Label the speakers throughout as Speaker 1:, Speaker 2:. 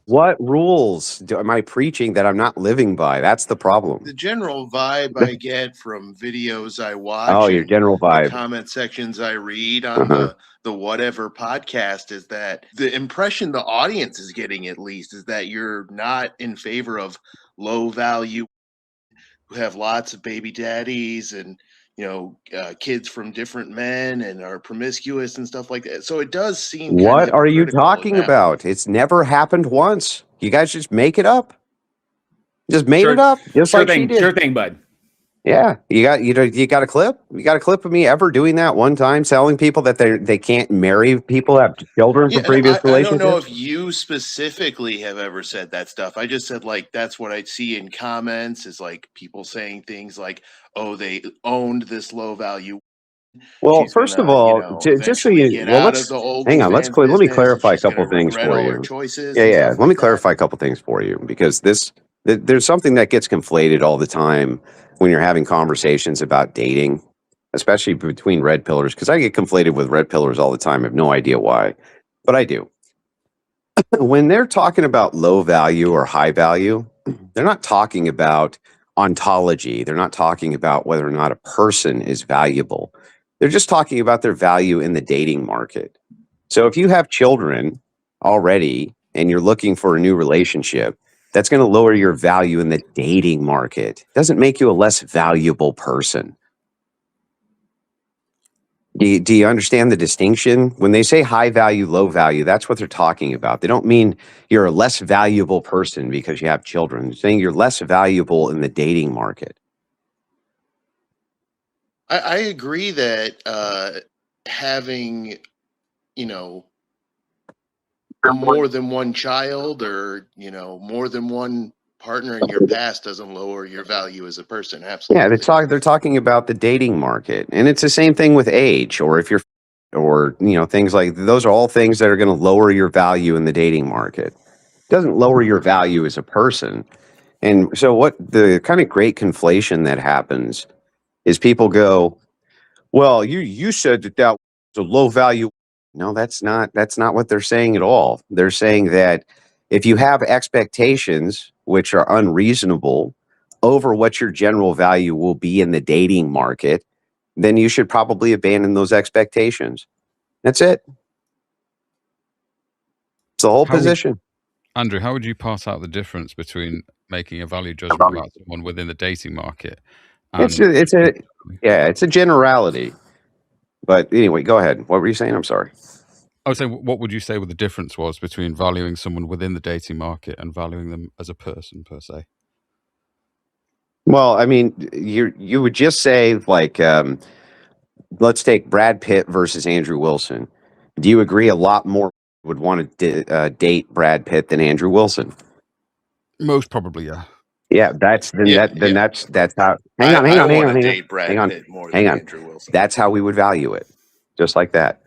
Speaker 1: What rules am I preaching that I'm not living by? That's the problem.
Speaker 2: The general vibe I get from videos I
Speaker 1: Oh,
Speaker 2: watch
Speaker 1: your
Speaker 2: and
Speaker 1: general
Speaker 2: the
Speaker 1: vibe.
Speaker 2: comment sections I read on
Speaker 1: Uh-huh.
Speaker 2: the whatever podcast is that the impression the audience is getting, at least, is that you're not in favor of low value who have lots of baby daddies and kids from different men and are promiscuous and stuff like that. So it does seem kind of
Speaker 1: What are you
Speaker 2: hypocritical in
Speaker 1: talking
Speaker 2: that way.
Speaker 1: about? It's never happened once. You guys just make it up. Just made it
Speaker 3: Sure,
Speaker 1: up, just
Speaker 3: sure
Speaker 1: like she
Speaker 3: thing,
Speaker 1: did.
Speaker 3: sure thing, bud.
Speaker 1: Yeah, you got a clip. You got a clip of me ever doing that one time, telling people that they can't marry people that have children from
Speaker 2: Yeah,
Speaker 1: previous
Speaker 2: I don't know
Speaker 1: relationships.
Speaker 2: if you specifically have ever said that stuff. I just said, like, that's what I see in comments is like people saying things like, "Oh, they owned this low value.
Speaker 1: Well,
Speaker 2: She's
Speaker 1: first of
Speaker 2: gonna,
Speaker 1: all, just so
Speaker 2: eventually
Speaker 1: you,
Speaker 2: get
Speaker 1: well,
Speaker 2: out of
Speaker 1: let's
Speaker 2: the
Speaker 1: hang on.
Speaker 2: OnlyFans
Speaker 1: Let me
Speaker 2: business, and
Speaker 1: clarify a
Speaker 2: she's
Speaker 1: couple
Speaker 2: gonna
Speaker 1: of things
Speaker 2: regret
Speaker 1: for
Speaker 2: all her
Speaker 1: you.
Speaker 2: choices
Speaker 1: Yeah,
Speaker 2: and
Speaker 1: yeah.
Speaker 2: stuff
Speaker 1: Let me
Speaker 2: like that."
Speaker 1: clarify a couple things for you because there's something that gets conflated all the time when you're having conversations about dating, especially between red pillars. Because I get conflated with red pillars all the time. I have no idea why, but I do. When they're talking about low value or high value, they're not talking about ontology. They're not talking about whether or not a person is valuable. They're just talking about their value in the dating market. So if you have children already and you're looking for a new relationship, that's going to lower your value in the dating market. It doesn't make you a less valuable person. Do you understand the distinction? When they say high value, low value, that's what they're talking about. They don't mean you're a less valuable person because you have children. They're saying you're less valuable in the dating market.
Speaker 2: I agree that having, more than one child or, more than one partner in your past doesn't lower your value as a person.
Speaker 1: Yeah,
Speaker 2: Absolutely.
Speaker 1: they're talking about the dating market, and it's the same thing with age, or if you're, or things like those are all things that are going to lower your value in the dating market. It doesn't lower your value as a person. And so, what the kind of great conflation that happens is people go, "Well, you said that was a low value." No, that's not what they're saying at all. They're saying that if you have expectations which are unreasonable over what your general value will be in the dating market, then you should probably abandon those expectations. That's it. It's the whole position.
Speaker 4: Andrew, how would you pass out the difference between making a value judgment about someone within the dating market?
Speaker 1: It's a generality. But anyway, go ahead. What were you saying? I'm sorry.
Speaker 4: I would say, what would you say the difference was between valuing someone within the dating market and valuing them as a person per se?
Speaker 1: Well, I mean, you would just say like, let's take Brad Pitt versus Andrew Wilson. Do you agree a lot more would want to date Brad Pitt than Andrew Wilson?
Speaker 4: Most probably, yeah.
Speaker 1: Yeah, that's how. Hang on.
Speaker 2: I want to date Brad Pitt more than Andrew Wilson.
Speaker 1: That's how we would value it, just like that.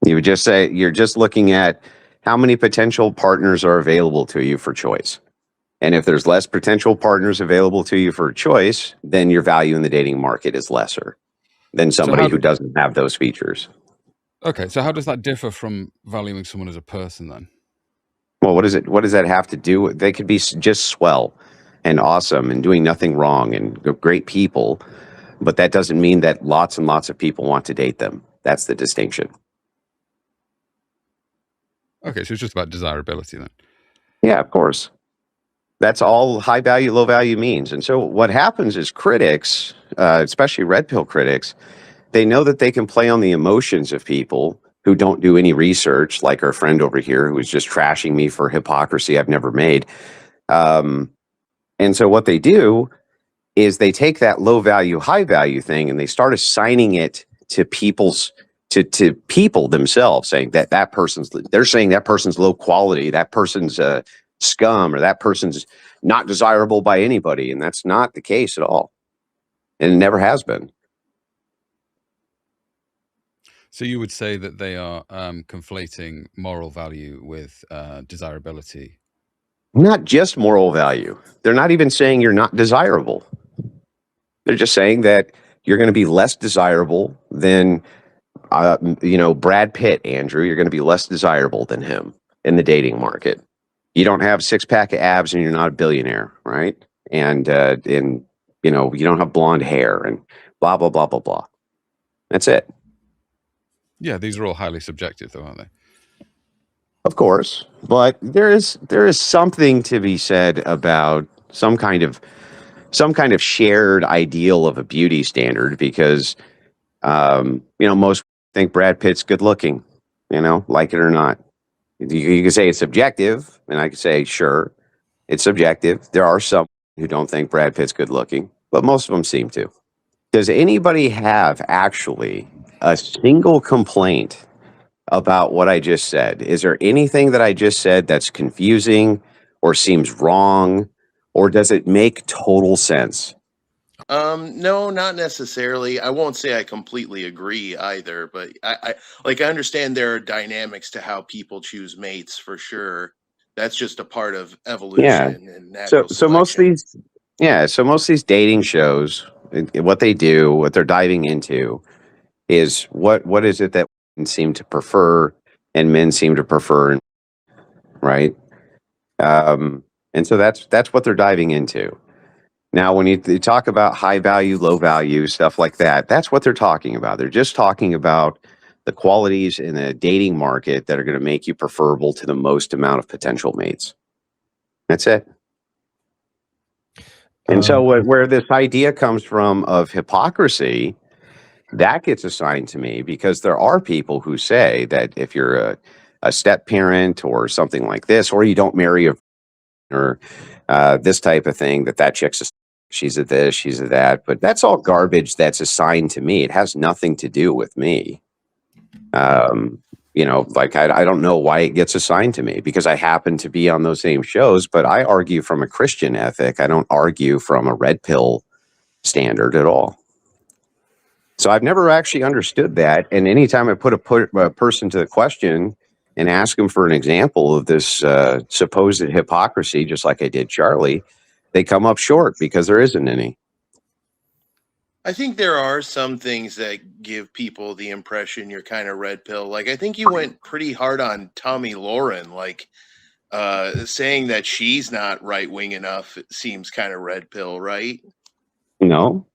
Speaker 1: You would just say you're just looking at how many potential partners are available to you for choice. And if there's less potential partners available to you for choice, then your value in the dating market is lesser than somebody who doesn't have those features.
Speaker 4: Okay, so how does that differ from valuing someone as a person then?
Speaker 1: Well, what does that have to do with? They could be just swell and awesome and doing nothing wrong and great people, but that doesn't mean that lots and lots of people want to date them. That's the distinction.
Speaker 4: Okay, so it's just about desirability then.
Speaker 1: Yeah, of course. That's all high value, low value means. And so what happens is critics, especially red pill critics, they know that they can play on the emotions of people who don't do any research, like our friend over here who is just trashing me for hypocrisy I've never made. And so what they do is they take that low value, high value thing and they start assigning it to to people themselves, saying that they're saying that person's low quality, that person's scum, or that person's not desirable by anybody. And that's not the case at all. And it never has been.
Speaker 4: So you would say that they are conflating moral value with desirability?
Speaker 1: Not just moral value. They're not even saying you're not desirable. They're just saying that you're going to be less desirable than Brad Pitt, Andrew, you're going to be less desirable than him in the dating market. You don't have six-pack of abs and you're not a billionaire, right? And you don't have blonde hair and blah, blah, blah, blah, blah. That's it.
Speaker 4: Yeah, these are all highly subjective, though, aren't they?
Speaker 1: Of course, but there is something to be said about some kind of shared ideal of a beauty standard, because most think Brad Pitt's good looking, like it or not. You can say it's subjective, and I can say, sure, it's subjective. There are some who don't think Brad Pitt's good looking, but most of them seem to. Does anybody have actually a single complaint about what I just said? Is there anything that I just said that's confusing or seems wrong, or does it make total sense?
Speaker 2: No, not necessarily. I won't say I completely agree either, but I understand there are dynamics to how people choose mates for sure. That's just a part of evolution and natural
Speaker 1: So most of
Speaker 2: selection.
Speaker 1: these dating shows, what they do, what they're diving into, is what is it that women seem to prefer and men seem to prefer, right? And so that's what they're diving into. Now, when you talk about high value, low value, stuff like that, that's what they're talking about. They're just talking about the qualities in a dating market that are going to make you preferable to the most amount of potential mates. That's it. And so where this idea comes from of hypocrisy, that gets assigned to me because there are people who say that if you're a step parent or something like this, or you don't marry or this type of thing, that chick's she's a this, she's a that. But that's all garbage that's assigned to me. It has nothing to do with me. I don't know why it gets assigned to me, because I happen to be on those same shows, but I argue from a Christian ethic. I don't argue from a red pill standard at all. So I've never actually understood that. And anytime I put a person to the question and ask them for an example of this supposed hypocrisy, just like I did Charlie, they come up short because there isn't any.
Speaker 2: I think there are some things that give people the impression you're kind of red pill. Like, I think you went pretty hard on Tommy Lahren, saying that she's not right wing enough. It seems kind of red pill, right?
Speaker 1: No,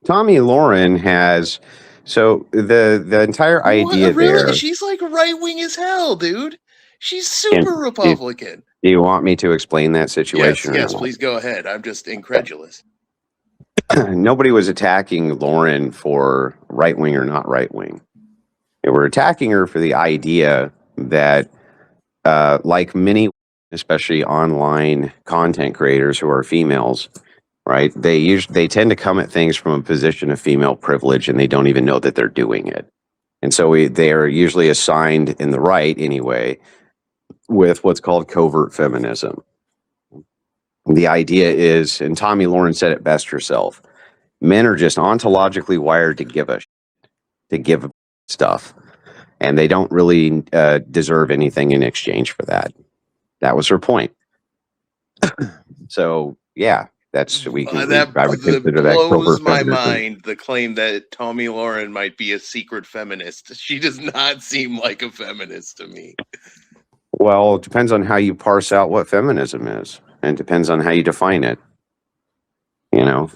Speaker 1: Tommy Lahren has. So the entire idea
Speaker 2: really?
Speaker 1: there.
Speaker 2: She's like right wing as hell, dude. She's super Republican.
Speaker 1: Do you want me to explain that situation?
Speaker 2: Yes, please go ahead. I'm just incredulous.
Speaker 1: Nobody was attacking Lahren for right wing or not right wing. They were attacking her for the idea that, like many, especially online content creators who are females, right? They tend to come at things from a position of female privilege, and they don't even know that they're doing it. And so they are usually assigned, in the right anyway, with what's called covert feminism. The idea is, and Tommy Lahren said it best herself, men are just ontologically wired to give stuff, and they don't really deserve anything in exchange for that. That was her point. So, yeah, that's I would consider that
Speaker 2: blows my mind. The claim that Tommy Lahren might be a secret feminist. She does not seem like a feminist to me.
Speaker 1: Well, it depends on how you parse out what feminism is, and it depends on how you define it.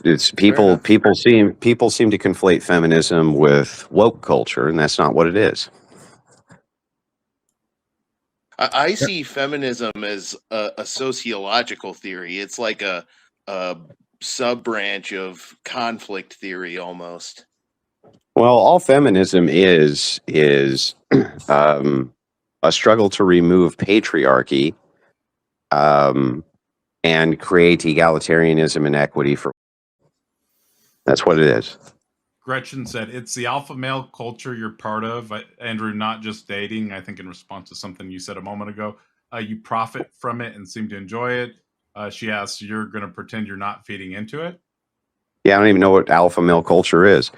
Speaker 1: It's people seem to conflate feminism with woke culture, and that's not what it is.
Speaker 2: I see feminism as a sociological theory. It's like a sub-branch of conflict theory almost.
Speaker 1: Well, all feminism is a struggle to remove patriarchy and create egalitarianism and equity for. That's what it is.
Speaker 3: Gretchen said, it's the alpha male culture you're part of, Andrew, not just dating. I think in response to something you said a moment ago, you profit from it and seem to enjoy it. She asks, you're going to pretend you're not feeding into it?
Speaker 1: Yeah, I don't even know what alpha male culture is.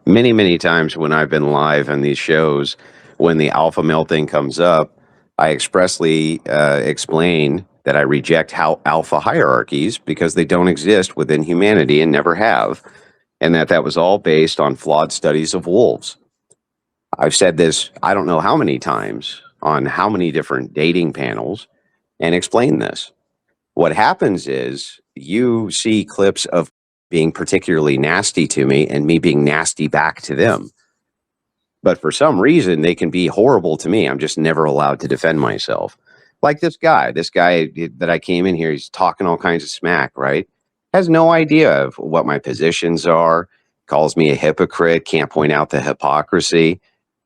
Speaker 1: Many, many times when I've been live on these shows, when the alpha male thing comes up, I expressly explain that I reject alpha hierarchies because they don't exist within humanity and never have, and that was all based on flawed studies of wolves. I've said this, I don't know how many times on how many different dating panels and explained this. What happens is you see clips of being particularly nasty to me and me being nasty back to them. But for some reason, they can be horrible to me. I'm just never allowed to defend myself. Like this guy that I came in here, he's talking all kinds of smack, right? Has no idea of what my positions are, calls me a hypocrite, can't point out the hypocrisy.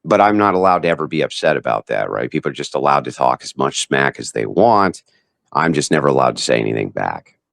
Speaker 1: But I'm not allowed to ever be upset about that, right? People are just allowed to talk as much smack as they want. I'm just never allowed to say anything back.